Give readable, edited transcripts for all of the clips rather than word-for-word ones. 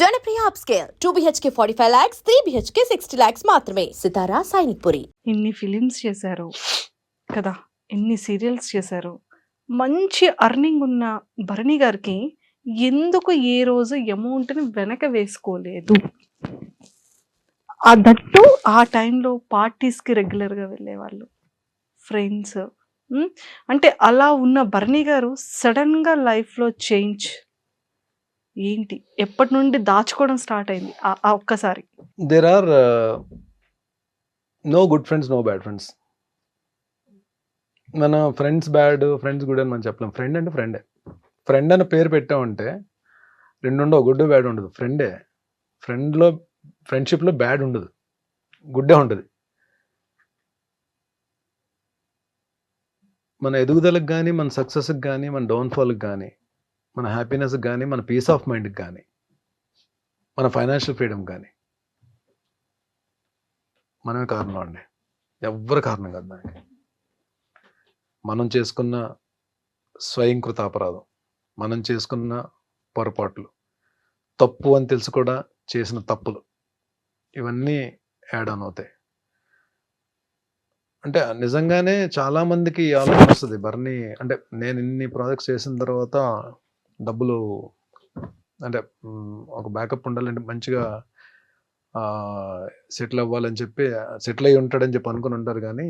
Janapriya upscale 2 BHK 45 lakhs, 3 BHK 60 lakhs మాత్రమే. సితారా సైనిక్పురి. ఇన్ని films చేశారు కదా, ఎన్ని సీరియల్స్ చేశారు. మంచి అర్నింగ్ ఉన్న భరణి గారికి ఎందుకు ఏ రోజు అమౌంట్ని వెనక వేసుకోలేదు? ఆ దట్టు ఆ టైంలో పార్టీస్కి రెగ్యులర్గా వెళ్ళేవాళ్ళు, ఫ్రెండ్స్. అంటే అలా ఉన్న భరణి గారు సడన్గా లైఫ్లో చేంజ్ ఏంటి? ఎప్పటి నుండి దాచుకోవడం స్టార్ట్ అయింది ఆ ఒక్కసారి? There are no good friends, no bad friends. మన ఫ్రెండ్స్ బ్యాడ్, ఫ్రెండ్స్ గుడ్ అని మనం చెప్పలేం. ఫ్రెండ్ అంటే ఫ్రెండే. ఫ్రెండ్ అని పేరు పెట్టామంటే రెండు ఉండవు, గుడ్ బ్యాడ్ ఉండదు. ఫ్రెండే. ఫ్రెండ్షిప్లో బ్యాడ్ ఉండదు, గుడ్డే ఉంటుంది. మన ఎదుగుదలకు కానీ, మన సక్సెస్కి కానీ, మన డౌన్ఫాల్కి కానీ, మన హ్యాపీనెస్కి కానీ, మన పీస్ ఆఫ్ మైండ్కి కానీ, మన ఫైనాన్షియల్ ఫ్రీడమ్ కానీ మనమే కారణం అండి. ఎవ్వరు కారణం కాదు దానికి. మనం చేసుకున్న స్వయంకృత అపరాధం, మనం చేసుకున్న పొరపాట్లు, తప్పు అని తెలుసు కూడా చేసిన తప్పులు, ఇవన్నీ యాడ్ ఆన్ అవుతాయి. అంటే నిజంగానే చాలామందికి ఆలోచన వస్తుంది, భరణి అంటే నేను ఇన్ని ప్రాజెక్ట్స్ చేసిన తర్వాత డబ్బులు అంటే ఒక బ్యాకప్ ఉండాలంటే మంచిగా సెటిల్ అవ్వాలని చెప్పి, సెటిల్ అయ్యి ఉంటాడని చెప్పి అనుకుని ఉంటారు. కానీ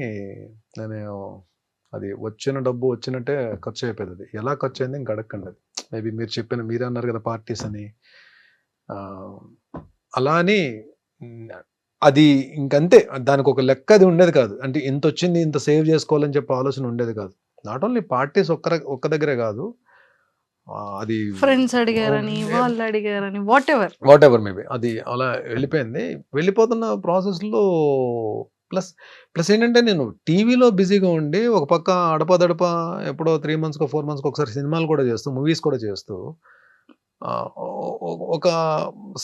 నేను అది వచ్చిన డబ్బు వచ్చినట్టే ఖర్చు అయిపోయింది. అది ఎలా ఖర్చు అయింది ఇంక అడగండి. అది మేబీ మీరే అన్నారు కదా పార్టీస్ అని, అలా అని అది ఇంకంతే. దానికి ఒక లెక్క అది ఉండేది కాదు. అంటే ఇంత వచ్చింది ఇంత సేవ్ చేసుకోవాలని చెప్పి ఆలోచన ఉండేది కాదు. నాట్ ఓన్లీ పార్టీస్ ఒక్క దగ్గరే కాదు, అది ఫ్రెండ్స్ అడిగారని, వాళ్ళు అడిగారని, వాట్ ఎవర్ మేబీ అది అలా వెళ్ళిపోయింది. వెళ్ళిపోతున్న ప్రాసెస్లో ప్లస్ ఏంటంటే నేను టీవీలో బిజీగా ఉండి ఒక పక్క అడపదడప ఎప్పుడో 3 months 4 months ఒకసారి సినిమాలు కూడా చేస్తూ, మూవీస్ కూడా చేస్తూ, ఒక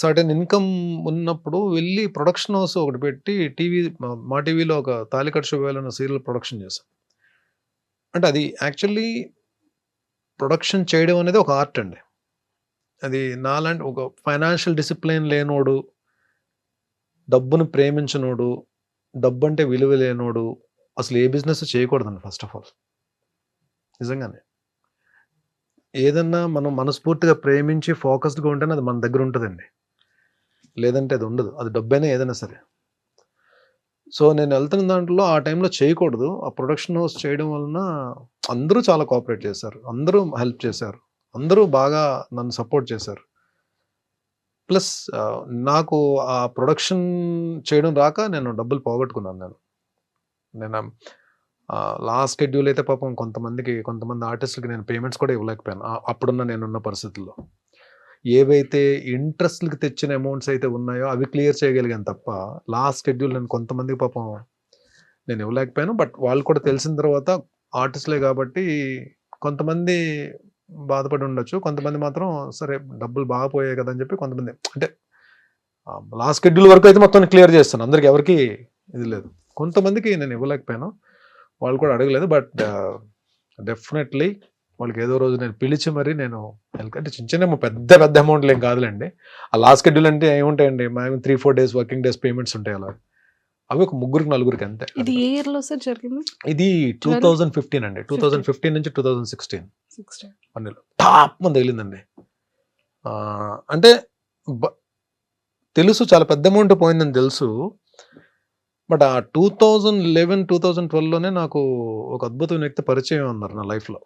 సర్టెన్ ఇన్కమ్ ఉన్నప్పుడు వెళ్ళి ప్రొడక్షన్ హౌస్ ఒకటి పెట్టి మా టీవీలో ఒక తాలికట్ శుభవేళ సీరియల్ ప్రొడక్షన్ చేశాం. అంటే అది యాక్చువల్లీ ప్రొడక్షన్ చేయడం అనేది ఒక ఆర్ట్ అండి. అది నాలాంటి ఒక ఫైనాన్షియల్ డిసిప్లిన్ లేనోడు, డబ్బును ప్రేమించనోడు, డబ్బు అంటే విలువ లేనోడు అసలు ఏ బిజినెస్ చేయకూడదండి. ఫస్ట్ ఆఫ్ ఆల్ నిజంగానే ఏదన్నా మనం మనస్ఫూర్తిగా ప్రేమించి ఫోకస్డ్గా ఉంటేనే అది మన దగ్గర ఉంటుందండి, లేదంటే అది ఉండదు. అది డబ్బైనా ఏదైనా సరే. సో నేను వెళ్తున్న దాంట్లో ఆ టైంలో చేయకూడదు. ఆ ప్రొడక్షన్ హౌస్ చేయడం వలన అందరూ చాలా కోఆపరేట్ చేశారు, అందరూ హెల్ప్ చేశారు, అందరూ బాగా నన్ను సపోర్ట్ చేశారు. ప్లస్ నాకు ఆ ప్రొడక్షన్ చేయడం రాక నేను డబ్బులు పోగొట్టుకున్నాను. నేను లాస్ట్ షెడ్యూల్ అయితే పాపం కొంతమంది ఆర్టిస్టులకి నేను పేమెంట్స్ కూడా ఇవ్వలేకపోయాను అప్పుడున్న నేనున్న పరిస్థితుల్లో. ఏవైతే ఇంట్రెస్ట్లకి తెచ్చిన అమౌంట్స్ అయితే ఉన్నాయో అవి క్లియర్ చేయగలిగాను తప్ప లాస్ట్ షెడ్యూల్ నేను కొంతమందికి పాపం నేను ఇవ్వలేకపోయాను. బట్ వాళ్ళు కూడా తెలిసిన తర్వాత ఆర్టిస్టులే కాబట్టి కొంతమంది బాధపడి ఉండొచ్చు, కొంతమంది మాత్రం సరే డబ్బులు బాగా పోయాయి కదా అని చెప్పి కొంతమంది, అంటే లాస్ట్ షెడ్యూల్ వరకు అయితే మొత్తం క్లియర్ చేస్తాను, అందరికి ఎవరికి ఇది లేదు. కొంతమందికి నేను ఇవ్వలేకపోయాను, వాళ్ళు కూడా అడగలేదు. బట్ డెఫినెట్లీ వాళ్ళకి ఏదో రోజు నేను పిలిచి మరి నేను అంటే చిన్న పెద్ద అమౌంట్లు ఏం కాదులేండి. ఆ లాస్ట్ షెడ్యూల్ అంటే ఏముంటాయండి, మేము 3-4 days వర్కింగ్ డేస్ పేమెంట్స్ ఉంటాయి. అలా అవి ఒక 3-4 అంతే. ఇది ఏ ఇయర్లో సార్ జరిగింది? ఇది 2015 అండి. 2015 నుంచి 2016 అన్నిలో టాప్ మంది తగిలిందండి. అంటే తెలుసు చాలా పెద్ద అమౌంట్ పోయిందని తెలుసు. బట్ ఆ 2011-2012లోనే నాకు ఒక అద్భుతమైన వ్యక్తి పరిచయం అన్నారు నా లైఫ్లో.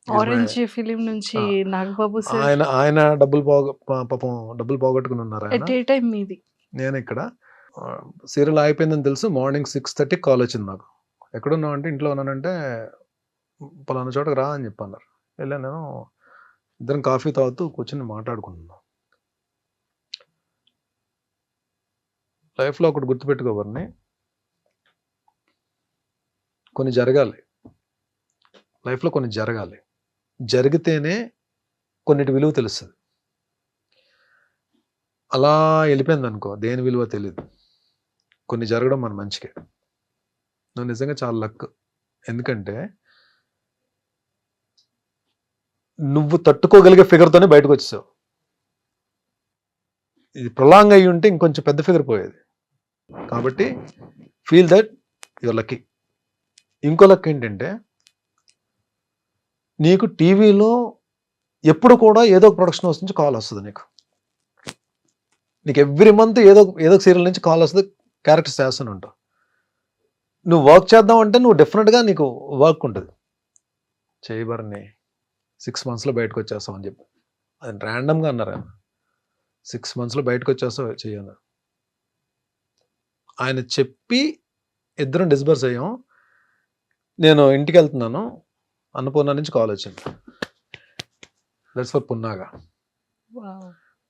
ఆరెంజ్ ఫిలిం నుంచి నాగబాబు సార్. ఆయన డబ్బులు పోగొట్టుకుని ఉన్నారు. నేను ఇక్కడ సీరియల్ అయిపోయిందని తెలుసు. మార్నింగ్ 6:30 కాల్ వచ్చింది నాకు. ఎక్కడున్నావు అంటే ఇంట్లో ఉన్నానంటే పలానా చోటకి రా అని చెప్పన్నారు. వెళ్ళాను. నేను ఇద్దరం కాఫీ తాగుతూ కూర్చొని మాట్లాడుకుంటున్నాను. లైఫ్లో ఒకటి గుర్తుపెట్టుకోవాలని, కొన్ని జరగాలి లైఫ్లో, కొన్ని జరగాలి. జరిగితేనే కొన్నిటి విలువ తెలుస్తుంది. అలా వెళ్ళిపోయింది అనుకో, దేని విలువ తెలియదు. కొన్ని జరగడం మన మంచికే. నువ్వు నిజంగా చాలా లక్. ఎందుకంటే నువ్వు తట్టుకోగలిగే ఫిగర్తోనే బయటకు వచ్చేసావు. ఇది ప్రొలాంగ్ అయ్యి ఉంటే ఇంకొంచెం పెద్ద ఫిగర్ పోయేది. కాబట్టి ఫీల్ దట్ యువర్ లక్కీ. ఇంకో లక్ ఏంటంటే నీకు టీవీలో ఎప్పుడు కూడా ఏదో ఒక ప్రొడక్షన్ హౌస్ నుంచి కాల్ వస్తుంది. నీకు ఎవ్రీ మంత్ ఏదో ఒక సీరియల్ నుంచి కాల్ వస్తుంది, క్యారెక్టర్స్ చేస్తూనే ఉంటావు. నువ్వు వర్క్ చేద్దాం అంటే నువ్వు డెఫినెట్గా నీకు వర్క్ ఉంటుంది. చేయబరని 6 monthsలో బయటకు వచ్చేస్తావు అని చెప్పి అది ర్యాండమ్గా అన్నారు. 6 monthsలో బయటకు వచ్చేస్తావు చెయ్యను ఆయన చెప్పి ఇద్దరం డిస్బర్స్ అయ్యాం. నేను ఇంటికి వెళ్తున్నాను, అన్నపూర్ణ నుంచి కాల్ వచ్చింది. That's for Punnaga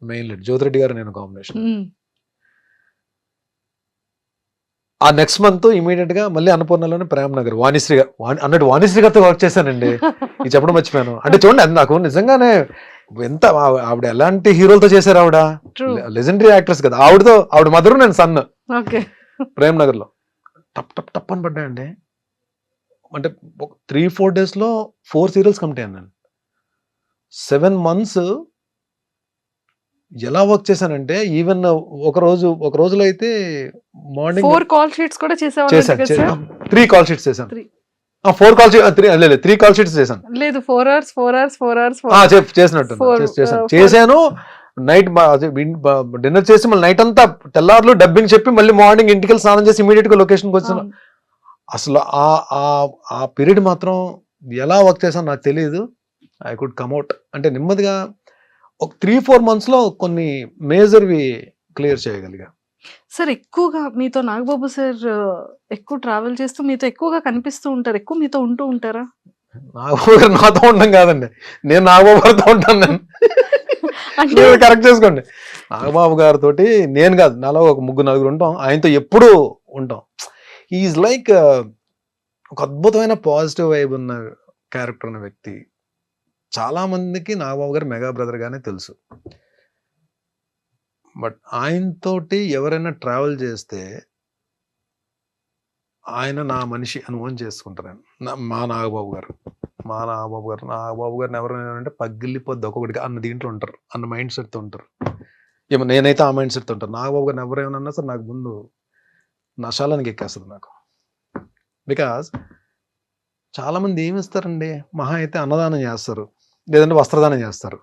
main lead Jyothi Reddy గారు నేను కాంబినేషన్. ఆ నెక్స్ట్ మంత్ ఇమీడియట్ గా మళ్ళీ అన్నపూర్ణలోనే ప్రేమ్ నగర్ వాణిశ్రీ గారు అన్నట్టు వాణిశ్రీ గారితో వర్క్ చేశానండి. ఇది చెప్పడం మర్చిపోయాను. అంటే చూడండి అది నాకు నిజంగానే ఎంత ఆవిడ ఎలాంటి హీరోలతో చేశారు. ఆవిడ లెజెండరీ యాక్ట్రెస్ కదా. ఆవిడ మదరు నేను సన్. ప్రేమ్ నగర్ లో టప్ టప్ టప్ అని పడ్డాయండి. అంటే 3-4 days లో 4 serials కంప్లీట్ అయ్యాను నేను. 7 months ఎలా వర్క్ చేశానంటే ఈవెన్ ఒక రోజులో అయితే మార్నింగ్ 4 call sheets కూడా చేసాను. 3 call sheets చేశాను. 4 call sheets 3 call sheets చేశాను. లేదు 4 hours చేసినట్టు చేశాను. నైట్ డిన్నర్ చేసి మళ్ళీ నైట్ అంతా తెల్లారులు డబ్బింగ్ చెప్పి మళ్ళీ మార్నింగ్ ఇంటికి వెళ్ళి స్నానం చేసి ఇమీడియట్ గా లొకేషన్కి వచ్చాను. అసలు ఆ పీరియడ్ మాత్రం ఎలా వర్క్ చేశాను నాకు తెలియదు. ఐ కుడ్ కమ్అట్ అంటే నెమ్మదిగా ఒక 3-4 months లో కొన్ని మేజర్వి క్లియర్ చేయగలిగా. సార్ ఎక్కువగా మీతో నాగబాబు సార్ ఎక్కువ ట్రావెల్ చేస్తూ మీతో ఎక్కువగా కనిపిస్తూ ఉంటారు, ఎక్కువ మీతో ఉంటూ ఉంటారా? నాగబాబు గారు నాతో ఉండడం కాదండి, నేను నాగబాబు గారితో ఉంటాను. నేను కరెక్ట్ చేసుకోండి. నాగబాబు గారితో నేను కాదు, నాలో ఒక 3-4 ఉంటాం. ఆయనతో ఎప్పుడూ ఉంటాం. ఈజ్ లైక్ ఒక అద్భుతమైన పాజిటివ్ వైబ్ ఉన్న క్యారెక్టర్ ఉన్న వ్యక్తి. చాలా మందికి నాగబాబు గారు మెగా బ్రదర్ గానే తెలుసు. బట్ ఆయనతోటి ఎవరైనా ట్రావెల్ చేస్తే ఆయన నా మనిషి అనుభవం చేసుకుంటారు. మా నాగబాబు గారు నాగబాబు గారిని ఎవరైనా అంటే పగిలిపోద్ది ఒక్కొక్కటిగా అన్న దీంట్లో ఉంటారు, అన్న మైండ్ సెట్తో ఉంటారు. ఏమో నేనైతే ఆ మైండ్ సెట్తో ఉంటాను. నాగబాబు గారిని ఎవరైనా సరే నాకు ముందు నశాలానికి ఎక్కేస్తుంది నాకు. బికాజ్ చాలామంది ఏమి ఇస్తారండి, మహా అయితే అన్నదానం చేస్తారు, లేదంటే వస్త్రదానం చేస్తారు,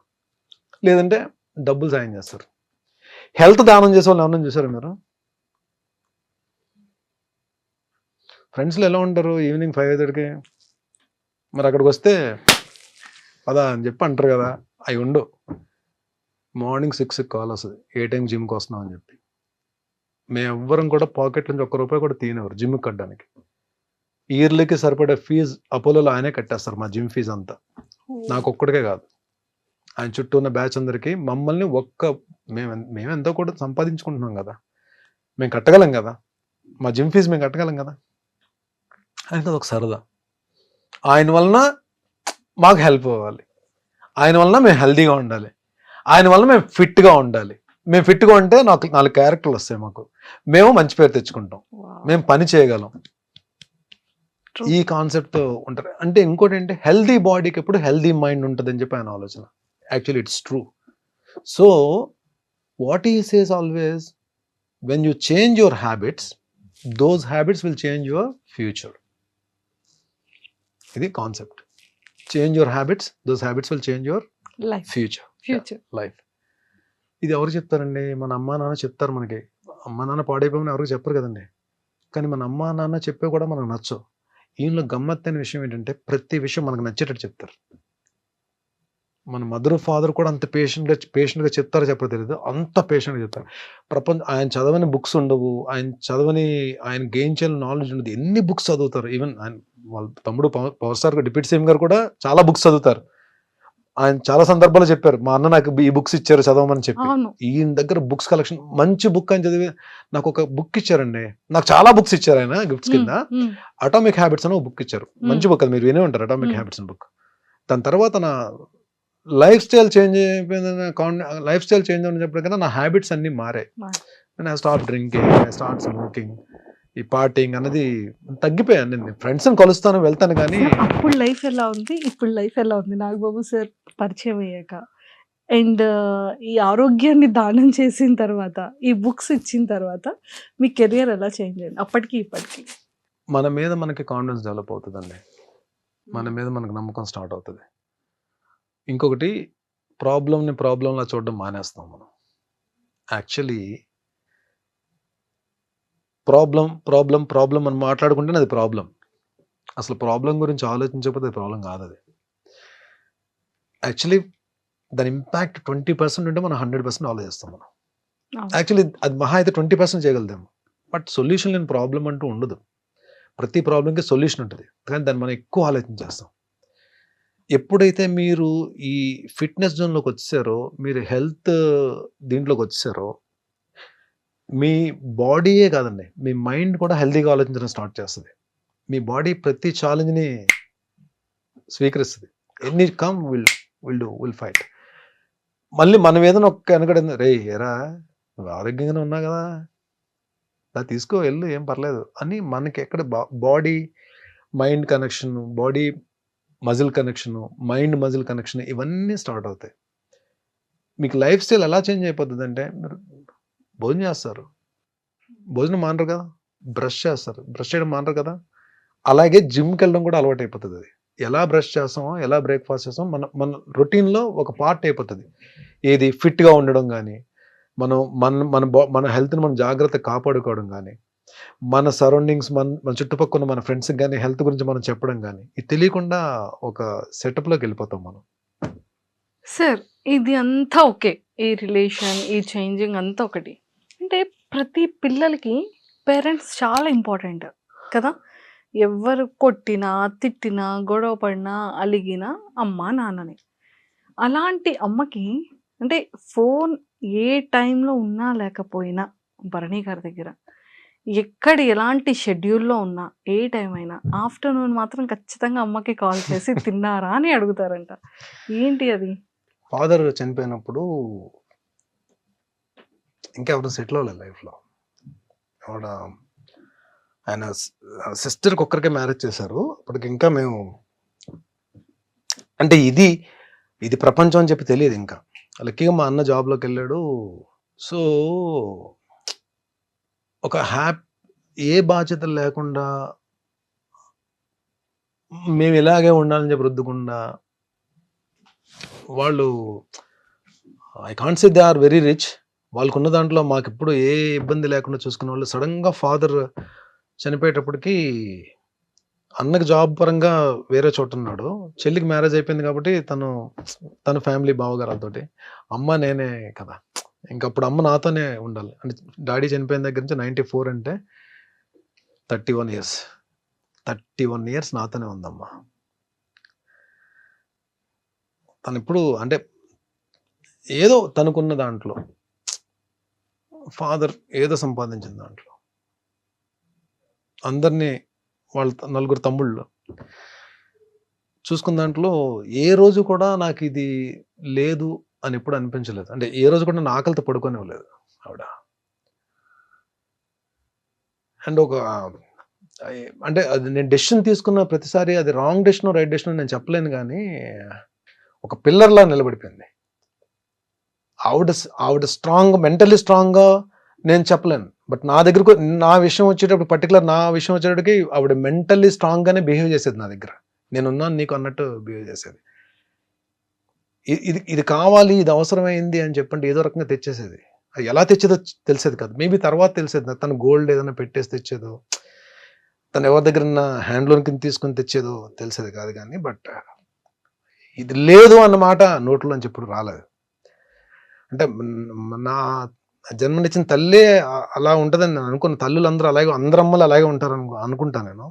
లేదంటే డబ్బులు సాయం చేస్తారు. హెల్త్ దానం చేసే వాళ్ళు ఏమన్నా చూసారా మీరు? ఫ్రెండ్స్లో ఎలా ఉంటారు? ఈవినింగ్ 5:30కి మరి అక్కడికి వస్తే పదా అని చెప్పి అంటారు కదా, అవి ఉండు. మార్నింగ్ 6కి కాల్ వస్తుంది, ఏ టైం జిమ్కి వస్తున్నాం అని చెప్పి. మేము ఎవ్వరం కూడా పాకెట్ నుంచి ₹1 కూడా తీయనివ్వరు జిమ్కి కట్టడానికి. ఇయర్లీకి సరిపడే ఫీజు అపోలోలో ఆయనే కట్టేస్తారు, మా జిమ్ ఫీజు అంతా. నాకు ఒక్కడికే కాదు, ఆయన చుట్టూ ఉన్న బ్యాచ్ అందరికీ. మమ్మల్ని మేము ఎంతో కూడా సంపాదించుకుంటున్నాం కదా, మేము కట్టగలం కదా, మా జిమ్ ఫీజు మేము కట్టగలం కదా. ఆయనకి అది ఒక సరదా. ఆయన వలన మాకు హెల్ప్ అవ్వాలి, ఆయన వలన మేము హెల్తీగా ఉండాలి, ఆయన వలన మేము ఫిట్గా ఉండాలి. మేము ఫిట్గా ఉంటే 4 క్యారెక్టర్లు వస్తాయి మాకు, మేము మంచి పేరు తెచ్చుకుంటాం, మేము పని చేయగలం. ఈ కాన్సెప్ట్ ఉంటారు. అంటే ఇంకోటి ఏంటి, హెల్దీ బాడీకి ఎప్పుడు హెల్దీ మైండ్ ఉంటుంది అని చెప్పి ఆయన ఆలోచన. Actually it's true. So what he says always, when you change your habits, those habits will change your future. ఇది concept. Change your habits, those habits will change your future life. ఇది ఎవరు చెప్తారండి? మన అమ్మా నాన్న చెప్తారు మనకి. అమ్మా నాన్న పాడైపోమని ఎవరికి చెప్పరు కదండి. కానీ మన అమ్మా నాన్న చెప్పే కూడా మనకు నచ్చవు. ఈయనలో గమ్మత్తైన విషయం ఏంటంటే ప్రతి విషయం మనకు నచ్చేటట్టు చెప్తారు. మన మదర్ ఫాదర్ కూడా అంత పేషెంట్గా చెప్తారో చెప్పరో తెలియదు, అంత పేషెంట్గా చెప్తారు. ఆయన చదవని బుక్స్ ఉండవు, ఆయన గెయిన్ చేయాలని నాలెడ్జ్ ఉండదు. ఎన్ని బుక్స్ చదువుతారు. ఈవెన్ ఆయన వాళ్ళ తమ్ముడు పవర్ స్టార్ డిప్యూటీ సీఎం గారు కూడా చాలా బుక్స్ చదువుతారు. ఆయన చాలా సందర్భాలు చెప్పారు, మా అన్న నాకు ఈ బుక్స్ ఇచ్చారు చదవమని చెప్పి. ఈయన దగ్గర బుక్స్ కలెక్షన్, మంచి బుక్ అని చదివి నాకు ఒక బుక్ ఇచ్చారండి. నాకు చాలా బుక్స్ ఇచ్చారు ఆయన గిఫ్ట్స్ కింద. అటామిక్ హ్యాబిట్స్ అని ఒక బుక్ ఇచ్చారు, మంచి బుక్. అది మీరు వినే ఉంటారు, అటామిక్ హ్యాబిట్స్ అని బుక్. దాని తర్వాత నా లైఫ్ స్టైల్ చేంజ్ అయినప్పటికన్నా నా హ్యాబిట్స్ అన్ని మారాయి. I start drinking, I start smoking, ఈ పార్టీంగ్ అన్నది తగ్గిపోయాను. నేను ఫ్రెండ్స్ని కలుస్తాను, వెళ్తాను. కానీ అప్పుడు లైఫ్ ఎలా ఉంది, ఇప్పుడు లైఫ్ ఎలా ఉంది నాగబాబు సార్ పరిచయం అయ్యాక? అండ్ ఈ ఆరోగ్యాన్ని దానం చేసిన తర్వాత, ఈ బుక్స్ ఇచ్చిన తర్వాత మీ కెరియర్ ఎలా చేంజ్ అయింది అప్పటికి ఇప్పటికి? మన మీద మనకి కాన్ఫిడెన్స్ డెవలప్ అవుతుందండి. మన మీద మనకు నమ్మకం స్టార్ట్ అవుతుంది. ఇంకొకటి, ప్రాబ్లంలా చూడడం మానేస్తాం మనం. యాక్చువల్లీ ప్రాబ్లం అని మాట్లాడుకుంటేనే అది ప్రాబ్లం. అసలు ప్రాబ్లం గురించి ఆలోచించకపోతే అది ప్రాబ్లం కాదు. అది యాక్చువల్లీ దాని ఇంపాక్ట్ 20% ఉంటే మనం 100% ఆలోచిస్తాం మనం. యాక్చువల్లీ అది మహా అయితే 20% చేయగలుగుతాము. బట్ సొల్యూషన్ లేని ప్రాబ్లం అంటూ ఉండదు. ప్రతి ప్రాబ్లంకి సొల్యూషన్ ఉంటుంది, కానీ దాన్ని మనం ఎక్కువ ఆలోచించేస్తాం. ఎప్పుడైతే మీరు ఈ ఫిట్నెస్ జోన్లోకి వచ్చేసారో, మీరు హెల్త్ దీంట్లోకి వచ్చేసారో, మీ బాడీయే కాదండి, మీ మైండ్ కూడా హెల్తీగా ఆలోచించడం స్టార్ట్ చేస్తుంది. మీ బాడీ ప్రతి ఛాలెంజ్ని స్వీకరిస్తుంది. ఎన్ని కమ్ విల్ ఫైట్. మళ్ళీ మనం ఏదైనా ఒక్క వెనకడింది, రే ఎరా నువ్వు ఆరోగ్యంగానే ఉన్నా కదా, దా తీసుకో వెళ్ళు, ఏం పర్లేదు అని మనకి ఎక్కడ body mind connection, body muscle connection, mind muscle connection, ఇవన్నీ స్టార్ట్ అవుతాయి. మీకు లైఫ్ స్టైల్ ఎలా చేంజ్ అయిపోతుంది అంటే, మీరు భోజనం చేస్తారు, భోజనం మానరు కదా, బ్రష్ చేస్తారు, బ్రష్ చేయడం మానరు కదా, అలాగే జిమ్కి వెళ్ళడం కూడా అలవాటు అయిపోతుంది. అది ఎలా బ్రష్ చేస్తామో, ఎలా బ్రేక్ఫాస్ట్ చేస్తామో మన రొటీన్లో ఒక పార్ట్ అయిపోతుంది. ఏది ఫిట్గా ఉండడం కానీ, మన హెల్త్ని మనం జాగ్రత్త కాపాడుకోవడం కానీ, మన సరౌండింగ్స్, మన చుట్టుపక్కల మన ఫ్రెండ్స్కి కానీ హెల్త్ గురించి మనం చెప్పడం కానీ, ఇది తెలియకుండా ఒక సెటప్లోకి వెళ్ళిపోతాం మనం. సార్ ఇది అంతా ఓకే, ఈ రిలేషన్, ఈ చేంజింగ్ అంతా ఒకటి. అంటే ప్రతి పిల్లలకి పేరెంట్స్ చాలా ఇంపార్టెంట్ కదా. ఎవరు కొట్టినా, తిట్టినా, గొడవ పడినా, అలిగినా అమ్మ నాన్నని. అలాంటి అమ్మకి అంటే ఫోన్ ఏ టైంలో ఉన్నా లేకపోయినా భరణి గారి దగ్గర ఎక్కడ ఎలాంటి షెడ్యూల్లో ఉన్నా, ఏ టైం అయినా ఆఫ్టర్నూన్ మాత్రం ఖచ్చితంగా అమ్మకి కాల్ చేసి తిన్నారా అని అడుగుతారంట. ఏంటి అది? ఫాదర్ చనిపోయినప్పుడు ఇంకెవరు సెటిల్ అవ్వలేదు లైఫ్లో. ఆవిడ ఆయన సిస్టర్కి ఒక్కరికే మ్యారేజ్ చేశారు. అప్పటికి ఇంకా మేము అంటే ఇది ప్రపంచం అని చెప్పి తెలియదు ఇంకా. లక్కీగా మా అన్న జాబ్లోకి వెళ్ళాడు. సో ఒక ఏ బాధ్యతలు లేకుండా మేము ఇలాగే ఉండాలని చెప్పి రుద్దకుండా, వాళ్ళు I can't say they are very rich, వాళ్ళకున్న దాంట్లో మాకు ఎప్పుడు ఏ ఇబ్బంది లేకుండా చూసుకునే వాళ్ళు. సడన్గా ఫాదర్ చనిపోయేటప్పటికి అన్నకి జాబ్ పరంగా వేరే చోట ఉన్నాడు, చెల్లికి మ్యారేజ్ అయిపోయింది కాబట్టి తన ఫ్యామిలీ బావగారాలతోటి, అమ్మ నేనే కదా, ఇంకప్పుడు అమ్మ నాతోనే ఉండాలి. అంటే డాడీ చనిపోయిన దగ్గర నుంచి 94 అంటే 31 ఇయర్స్ నాతోనే ఉందమ్మా. తను ఇప్పుడు అంటే ఏదో తనకున్న దాంట్లో, ఫాదర్ ఏదో సంపాదించిన దాంట్లో, అందరినీ వాళ్ళ 4 తమ్ముళ్ళు చూసుకున్న దాంట్లో ఏ రోజు కూడా నాకు ఇది లేదు అని ఎప్పుడు అనిపించలేదు. అంటే ఏ రోజు కూడా నా ఆకలితో పడుకోనివ్వలేదు ఆవిడ. అండ్ అంటే అది నేను డెసిషన్ తీసుకున్న ప్రతిసారి అది రాంగ్ డెసిషన్ రైట్ డెసిషన్ నేను చెప్పలేను, కానీ ఒక పిల్లర్లా నిలబడిపోయింది ఆవిడ స్ట్రాంగ్, మెంటల్లీ స్ట్రాంగ్గా నేను చెప్పలేను. బట్ నా విషయం వచ్చేటప్పుడు, పర్టికులర్ నా విషయం వచ్చేటప్పటికి ఆవిడ మెంటల్లీ స్ట్రాంగ్గానే బిహేవ్ చేసేది నా దగ్గర. నేనున్నాను నీకు అన్నట్టు బిహేవ్ చేసేది. ఇది కావాలి, ఇది అవసరమైంది అని చెప్పండి ఏదో రకంగా తెచ్చేసేది. అది ఎలా తెచ్చేదో తెలిసేది కాదు, మేబీ తర్వాత తెలిసేది. తను గోల్డ్ ఏదైనా పెట్టేసి తెచ్చేదో, తను ఎవరి దగ్గర హ్యాండ్ లోన్ కింద తీసుకొని తెచ్చేదో తెలిసేది కాదు. కానీ బట్ ఇది లేదు అన్నమాట నోట్లోంచి ఎప్పుడు రాలేదు. అంటే నా జన్మనిచ్చిన తల్లే అలా ఉంటుందని నేను అనుకున్న. తల్లులు అందరూ అలాగే, అందరు అమ్మలు అలాగే ఉంటారు అనుకుంటాను నేను.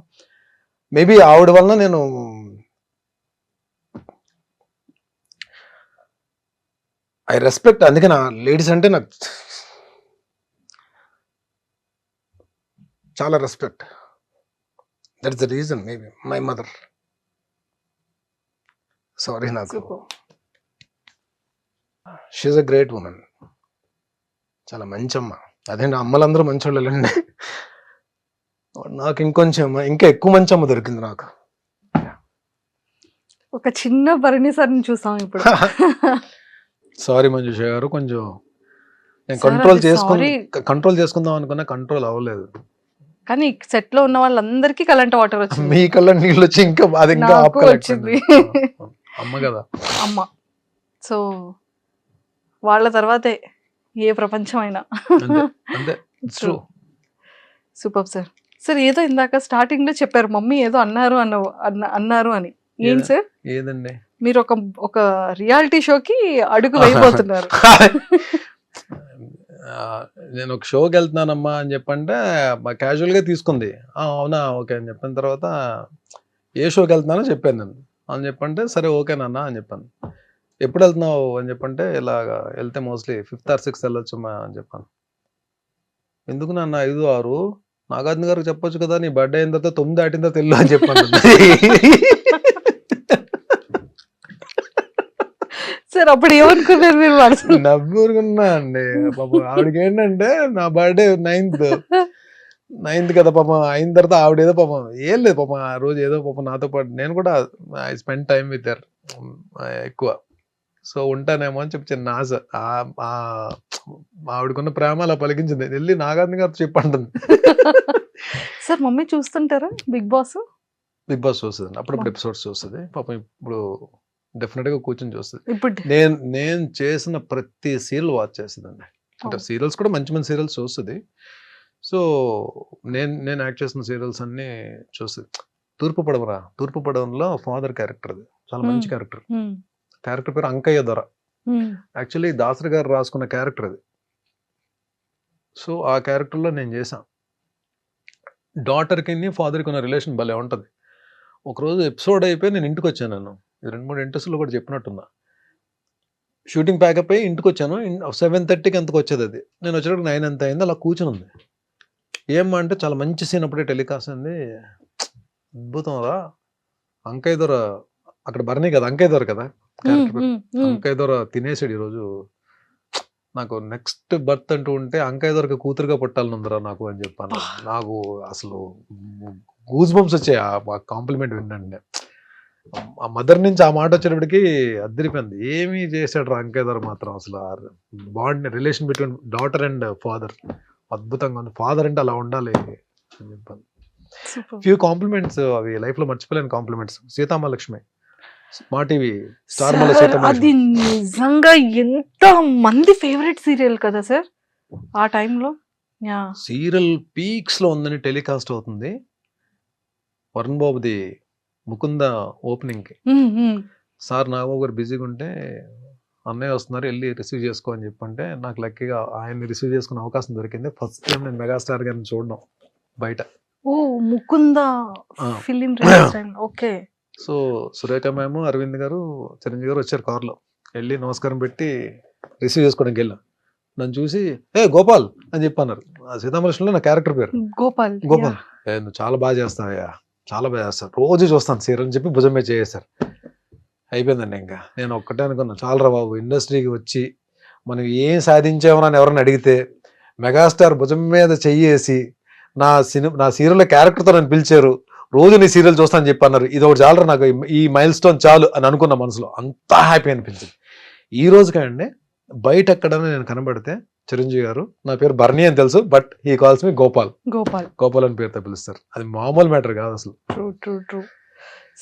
మేబీ ఆవిడ వలన నేను ఐ రెస్పెక్ట్. అందుకే నా లేడీస్ అంటే నాకు చాలా respect. That's the reason. Maybe my mother. Sorry, నాకు షీఈస్ అ గ్రేట్ ఉమెన్. చాలా మంచి అమ్మ. అదేంటి అమ్మలందరూ మంచోళ్ళండి, నాకు ఇంకా ఎక్కువ మంచి అమ్మ దొరికింది నాకు. ఒక చిన్న భరణి సార్ని చూసాం ఇప్పుడు. సారీ మంజుష గారు, కొంచెం నేను Sir, అది sorry. కంట్రోల్ చేసుకుందాం అనుకున్నా, కంట్రోల్ అవ్వలేదు. కానీ సెట్ లో ఉన్న వాళ్ళందరికీ కరెంట్ వాటర్ వచ్చింది. మీ కళ్ళ నీళ్ళు వచ్చి ఇంకా అది ఇంకా నాకు ఆపుకోలేకపోయింది. వచ్చింది. అమ్మ కదా. అమ్మ. సో వాళ్ళ తర్వాతే ఏ ప్రపంచం అయినా. అంతే అంతే. ట్రూ. Super sir. సార్ ఏదో ఇందాక స్టార్టింగ్ లో చెప్పారు మమ్మీ ఏదో అన్నారు అన్నారు అని. ఏం సార్? ఏదండి? మీరు ఒక రియాలిటీ షోకి అడుగు వేయబోతున్నారు. నేను ఒక షోకి వెళ్తున్నానమ్మా అని చెప్పంటే క్యాజువల్గా తీసుకుంది. అవునా ఓకే అని చెప్పిన తర్వాత ఏ షోకి వెళ్తున్నానో చెప్పాను నేను. అని చెప్పంటే సరే ఓకేనన్నా అని చెప్పాను. ఎప్పుడు వెళ్తున్నావు అని చెప్పంటే ఇలాగా వెళ్తే మోస్ట్లీ 5th or 6th వెళ్ళొచ్చమ్మా అని చెప్పాను. ఎందుకు నాన్న 5, 6 నాగార్జున గారికి చెప్పొచ్చు కదా, నీ బర్త్డే అయిన తర్వాత 9 దాటిన తర్వాత వెళ్ళు అని చెప్పాను. సార్ అప్పుడు ఏమనుకున్నారు మీరు? నవ్వుకున్నా అండి. పాపం ఆవిడకి ఏంటంటే నా బర్త్డే 9th కదా పాపం, అయిన తర్వాత ఆవిడ ఏదో పాపం ఏం లేదు పాపం ఆ రోజు ఏదో పాపం నాతో పాటు నేను కూడా I spend time with her ఎక్కువ. సో ఉంటానేమో అని చెప్పి చిన్న ఆశ. ఆవిడకున్న ప్రేమ అలా పలికించింది. వెళ్ళి నాగార్జున గారితో చెప్పంటుంది. సార్ మమ్మీ చూస్తుంటారా బిగ్ బాస్? బిగ్ బాస్ చూస్తుంది, అప్పుడప్పుడు ఎపిసోడ్స్ చూస్తుంది. పాపం ఇప్పుడు డెఫినెట్ గా కూర్చొని చూస్తుంది. ఇప్పుడు నేను చేసిన ప్రతి సీరియల్ వాచ్ చేస్తుందండి. అంటే సీరియల్స్ కూడా మంచి మంచి సీరియల్స్ చూస్తుంది. సో నేను యాక్ట్ చేసిన సీరియల్స్ అన్ని చూస్తుంది. తూర్పు పడవలో ఫాదర్ క్యారెక్టర్, అది చాలా మంచి క్యారెక్టర్. క్యారెక్టర్ పేరు అంకయ్య దొర. యాక్చువల్లీ దాసరి గారు రాసుకున్న క్యారెక్టర్ అది. సో ఆ క్యారెక్టర్లో నేను చేశాను. డాటర్కి ఫాదర్కి ఉన్న రిలేషన్ భలే ఉంటుంది. ఒకరోజు ఎపిసోడ్ అయిపోయి నేను ఇంటికి వచ్చాను. నేను 2-3 ఇంట్రెస్ట్లో కూడా చెప్పినట్టున్నా. షూటింగ్ ప్యాకప్ అయ్యి ఇంటికి వచ్చాను. 7:30కి ఎంతకు వచ్చేది అది. నేను వచ్చేటప్పుడు 9 ఎంత అయింది. అలా కూర్చుని ఉంది. ఏమ్మా అంటే చాలా మంచి సీన్ అప్పుడే టెలికాస్ట్ అయింది. అద్భుతం రా అంకయ్య దొర, అక్కడ బర్నీ కదా అంకయ్య దొర కదా క్యారెక్టర్. అంకయ్య దొర తినేసాడు ఈరోజు. నాకు నెక్స్ట్ బర్త్ అంటూ ఉంటే అంకయ్య దొరకి కూతురుగా పుట్టాలని ఉందిరా నాకు అని చెప్పాను. నాకు అసలు గూస్ బంప్స్ వచ్చాయి ఆ కాంప్లిమెంట్ వినండి. ఆ మదర్ నుంచి ఆ మాట వచ్చేటప్పటికి అద్దరిపోయింది. ఏమీ చేశాడు రా అంకయ్య దొర మాత్రం. అసలు bond relation between daughter and father అద్భుతంగా ఉంది. ఫాదర్ అంటే అలా ఉండాలి అని చెప్పాను. ఫ్యూ కాంప్లిమెంట్స్ అవి లైఫ్ లో మర్చిపోలేని కాంప్లిమెంట్స్. సీతామహాలక్ష్మి మా టీవీ స్టార్ మల అది నిజంగా ఎంత మంది ఫేవరెట్ సీరియల్ కదా సార్ ఆ టైంలో. సీరియల్ పీక్స్ లో ఉందని టెలికాస్ట్ అవుతుంది. వరుణ్ బాబుది ముకుంద ఓపెనింగ్ కి సార్ నాగబాబు గారు బిజీగా ఉంటే అన్నయ్య వస్తున్నారు వెళ్ళి రిసీవ్ చేసుకో అని చెప్పంటే నాకు లక్కీగా ఆయన్ని రిసీవ్ చేసుకునే అవకాశం దొరికింది. ఫస్ట్ టైం నేను మెగాస్టార్ గారిని చూడడం బయట. ఓ Mukunda film okay. So Surekha ma'am, Aravind garu, Chiranjeevi గారు వచ్చారు కార్లో. వెళ్ళి నమస్కారం పెట్టి రిసీవ్ చేసుకోవడానికి వెళ్ళాం. నన్ను చూసి గోపాల్ అని చెప్పి అన్నారు. సీతామహాలక్ష్మిలో నా క్యారెక్టర్ పేరు గోపాల్. నువ్వు చాలా బాగా చేస్తావయ్యా, చాలా బాగా చేస్తాను, రోజు చూస్తాను సీరియల్ అని చెప్పి భుజం మీద చేశారు. అయిపోయిందండి. ఇంకా నేను ఒక్కటే అనుకున్నా, చాలరా బాబు ఇండస్ట్రీకి వచ్చి మనం ఏం సాధించామని ఎవరైనా అడిగితే మెగాస్టార్ భుజం మీద చెయ్యేసి నా సీరియల్ క్యారెక్టర్తో నన్ను పిలిచారు, రోజు నీ సీరియల్ చూస్తానని చెప్పి అన్నారు. ఇది ఒకటి చాలరా నాకు, ఈ మైల్ స్టోన్ చాలు అని అనుకున్న మనసులో. అంతా హ్యాపీ అనిపించింది. ఈ రోజు కండి బయట ఎక్కడైనా నేను కనబడితే చిరంజీవి గారు నా పేరు బర్నీ అని తెలుసు, బట్ హీ కాల్స్ మీ గోపాల్ అని పేరుతో పిలుస్తారు. అది మామూలు మ్యాటర్ కాదు అసలు. True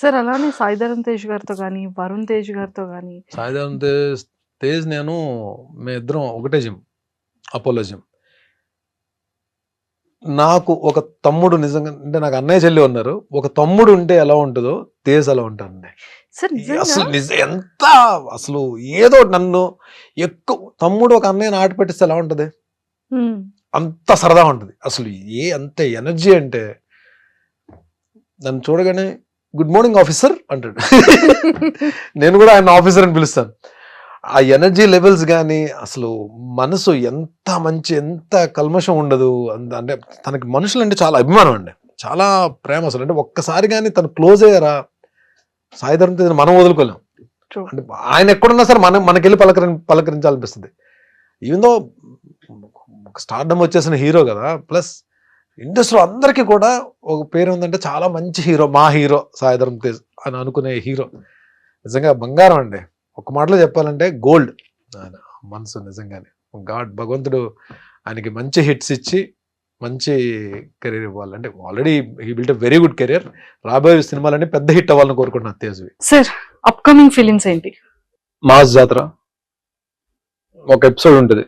sir. అలానే సాయిధరం తేజ్ గారితో కానీ వరుణ్ తేజ్ గారితో కానీ. సాయిధరం తేజ్ నేను మేమిద్దరం ఒకటే జిమ్, అపోలో జిమ్. నాకు ఒక తమ్ముడు నిజంగా అంటే నాకు అన్నయ్య చెల్లి ఉన్నారు. ఒక తమ్ముడు ఉంటే ఎలా ఉంటుందో తేజ్ అలా ఉంటానండి. అసలు ఎంత అసలు ఏదో నన్ను ఎక్కువ తమ్ముడు ఒక అన్నయ్యని ఆట పెట్టిస్తే ఎలా ఉంటది, అంత సరదా ఉంటుంది. అసలు అంత ఎనర్జీ అంటే నన్ను చూడగానే గుడ్ మార్నింగ్ ఆఫీసర్ అంటాడు. నేను కూడా ఆయన ఆఫీసర్ అని పిలుస్తాను. ఆ ఎనర్జీ లెవెల్స్ కానీ అసలు మనసు ఎంత మంచి, ఎంత కల్మషం ఉండదు. అంటే తనకి మనుషులు అంటే చాలా అభిమానం అండి, చాలా ప్రేమ. అసలు అంటే ఒక్కసారి కానీ తను క్లోజ్ అయ్యారా సాయిధరం తేజ్ మనం వదులుకోలేం. అంటే ఆయన ఎక్కడున్నా సరే మనకెళ్ళి పలకరించాలనిపిస్తుంది. ఈవెన్ దో స్టార్డమ్ వచ్చేసిన హీరో కదా, ప్లస్ ఇండస్ట్రీలో అందరికీ కూడా ఒక పేరు ఉందంటే చాలా మంచి హీరో, మా హీరో సాయిధరం తేజ్ అని అనుకునే హీరో. నిజంగా బంగారం అండి. ఒక మాటలో చెప్పాలంటే గోల్డ్. ఆయన మనసు నిజంగానే భగవంతుడు ఆయనకి మంచి హిట్స్ ఇచ్చి మంచి కెరీర్ ఇవ్వాలి. అంటే already he built a very good career. రాబోయే సినిమాలన్నీ పెద్ద హిట్ అవ్వాలని కోరుకుంటున్నాను తేజ్వి. సార్ అప్కమింగ్ ఫిలిమ్స్ ఏంటి? మాస్ జాతర ఒక ఎపిసోడ్ ఉంటుంది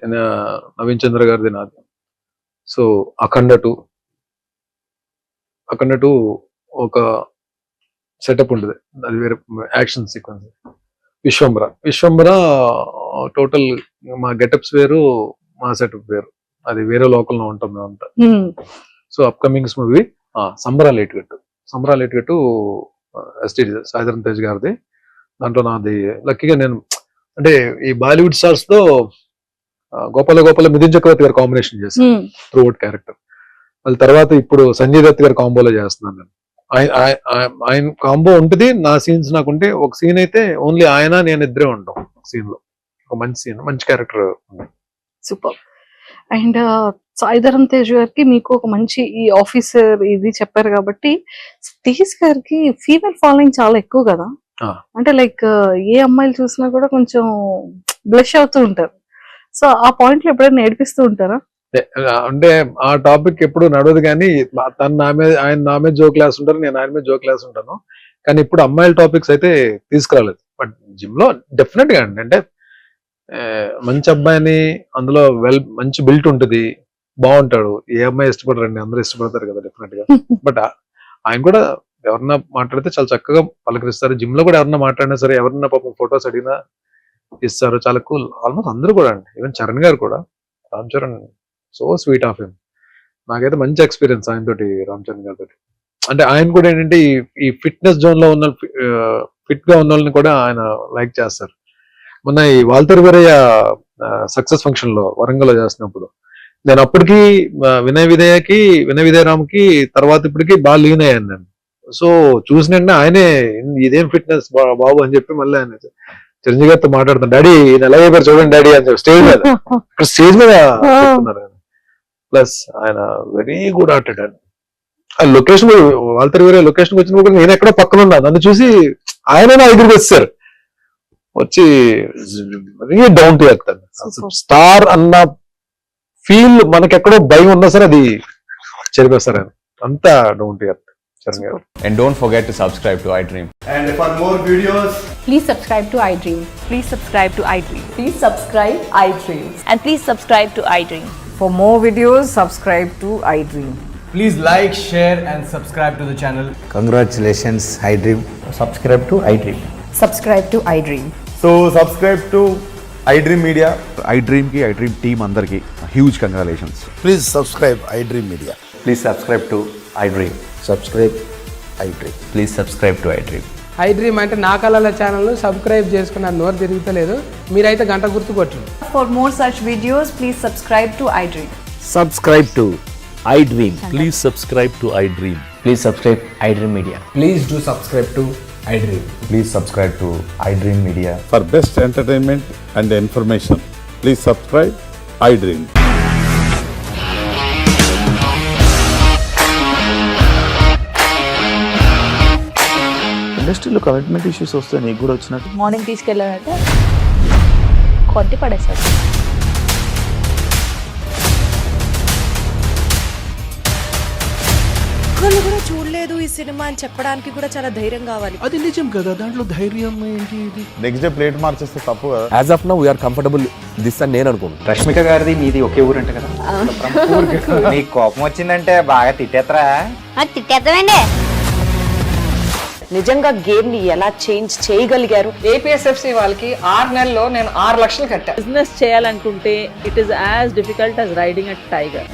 నవీన్ చంద్ర గారిది నాది. సో అఖండ 2 ఒక సెటప్ ఉంటుంది, అది వేరే యాక్షన్ సీక్వెన్స్. విశ్వంబర టోటల్ మా గెటప్స్ వేరు, మా సెటప్ వేరు, అది వేరే లోకల్లో ఉంటాం మేమంతా. సో అప్కమింగ్స్ మూవీ సంబరాలు ఎటుగట్టు ఎస్టీ సాయిధరం తేజ్ గారిది. దాంట్లో నాది లక్కీగా నేను అంటే ఈ బాలీవుడ్ స్టార్స్ తో గోపాల మిథున్ చక్రవర్తి గారు కాంబినేషన్ చేశాను త్రూ అవుట్ క్యారెక్టర్. వాళ్ళ తర్వాత ఇప్పుడు సంజయ్ దత్ గారు కాంబోలో చేస్తున్నాను నేను. ఆయన కాంబో ఉంటుంది, నా సీన్స్ నాకుంటే ఒక సీన్ అయితే ఓన్లీ ఆయన నేను ఇద్దరే ఉంటాం సీన్ లో. ఒక మంచి సీన్, మంచి character. Super. And Sai Dharam Tej గారికి మీకు ఒక మంచి ఈ ఆఫీసర్ ఇది చెప్పారు కాబట్టి, తేజ్ గారికి ఫీమేల్ ఫాలోయింగ్ చాలా ఎక్కువ కదా. అంటే లైక్ ఏ అమ్మాయిలు చూసినా కూడా కొంచెం బ్లష్ అవుతూ ఉంటారు. సో ఆ పాయింట్ లో ఎప్పుడైనా నేర్పిస్తూ ఉంటారా? అంటే ఆ టాపిక్ ఎప్పుడు నడవదు, కానీ తను ఆయన నా మీద జోక్ క్లాస్ ఉంటారు, నేను ఆయన మీద జోక్ క్లాస్ ఉంటాను. కానీ ఇప్పుడు అమ్మాయిల టాపిక్స్ అయితే తీసుకురాలేదు. బట్ జిమ్ లో డెఫినెట్ గా అండి, అంటే మంచి అబ్బాయిని అందులో మంచి బిల్ట్ ఉంటుంది, బాగుంటాడు. ఏ అమ్మాయి ఇష్టపడరండి, అందరూ ఇష్టపడతారు కదా డెఫినెట్ గా. బట్ ఆయన కూడా ఎవరన్నా మాట్లాడితే చాలా చక్కగా పలకరిస్తారు. జిమ్ లో కూడా ఎవరన్నా మాట్లాడినా సరే, ఎవరన్నా పాపం ఫొటోస్ అడిగినా ఇస్తారు, చాలా కూల్. ఆల్మోస్ట్ అందరూ కూడా అండి, ఈవెన్ చరణ్ గారు కూడా, Ram Charan so sweet of him. నాకైతే మంచి ఎక్స్పీరియన్స్ ఆయనతోటి, రామ్ చరణ్ గారితో. అంటే ఆయన కూడా ఏంటంటే ఈ ఫిట్నెస్ జోన్ లో ఉన్న ఫిట్ గా ఉన్న వాళ్ళని కూడా ఆయన లైక్ చేస్తారు. మొన్న ఈ వాల్తేరు వీరయ్య సక్సెస్ ఫంక్షన్ లో వరంగల్ లో చేస్తున్నప్పుడు నేను అప్పటికి వినయ విదయరామ్కి తర్వాత ఇప్పటికి బాగా లీన్ అయ్యాను నేను. సో చూసినంటే ఆయనే ఇదేం ఫిట్నెస్ బాబు అని చెప్పి మళ్ళీ ఆయన చిరంజీవి గారితో మాట్లాడుతాను, డాడీ ఈయన ఎలా అయిపోయారు చూడండి డాడీ అని చెప్పి స్టేజ్ మీద చెప్తున్నారు ఆయన. ప్లస్ ఆయన వెరీ గుడ్ ఆర్టిస్ట్ అండి. ఆ లొకేషన్ వాల్తేరు వీరయ్య లొకేషన్ వచ్చినప్పుడు నేను ఎక్కడో పక్కన ఉన్నా, నన్ను చూసి ఆయన నా ఎదురుకి వచ్చారు, వచ్చి very down to earth star అన్న ఫీల్ మనకెక్కడో భయం ఉన్నా సరే అది చెరిపేస్తారు ఆయన, అంతా down to earth. And don't forget to subscribe to iDream. And for more videos, please subscribe to iDream. Please subscribe to iDream. Please subscribe iDream. And please subscribe to iDream. For more videos, subscribe to iDream. please like, share and subscribe to the channel. Congratulations, iDream. Subscribe to iDream. Subscribe to iDream. So subscribe to iDream Media. iDream ki iDream team andarki huge congratulations. Please subscribe iDream Media. Please subscribe to iDream. Subscribe iDream. Please subscribe to iDream. iDream అంటే నా కళల channel subscribe చేసుకున్న నోరు తిరుగుతలేదు, మీరైతే గంట గుర్తు కొట్టండి. For more such videos, please subscribe to iDream. Subscribe to iDream. Please subscribe to iDream. Please subscribe iDream Media. Please do subscribe to iDream. Please subscribe to iDream Media. For best entertainment and information, please subscribe iDream. ఇండస్ట్రీలో commitment issues వస్తే నీకు కూడా వచ్చినట్టు? Morning తీసుకెళ్ళాలంటే కొట్టి పడేస్తారు. ఒక్కళ్ళు కూడా చూడలేదు ఈ సినిమా అని చెప్పడానికి కూడా చాలా ధైర్యం కావాలి. అది నిజం కదా, దాంట్లో ధైర్యం ఏంటి? నెక్స్ట్ డే ప్లేట్ మార్చేస్తే తప్పు కదా. As of now, we are comfortable this అని నేను అనుకుంటున్నాను. రష్మిక గారిది మీది ఒకే ఊరు అంటే కదా. నీకు కోపం వచ్చిందంటే బాగా తిట్టేత్తరా? తిట్టేద్దామండి. నిజంగా గేమ్ ని ఎలా చేంజ్ చేయగలిగారు? APSFC వాళ్ళకి 6 నెలల్లో నేను 6 లక్షలు కట్టా. బిజినెస్ చేయాలనుకుంటే it is as difficult as riding a tiger.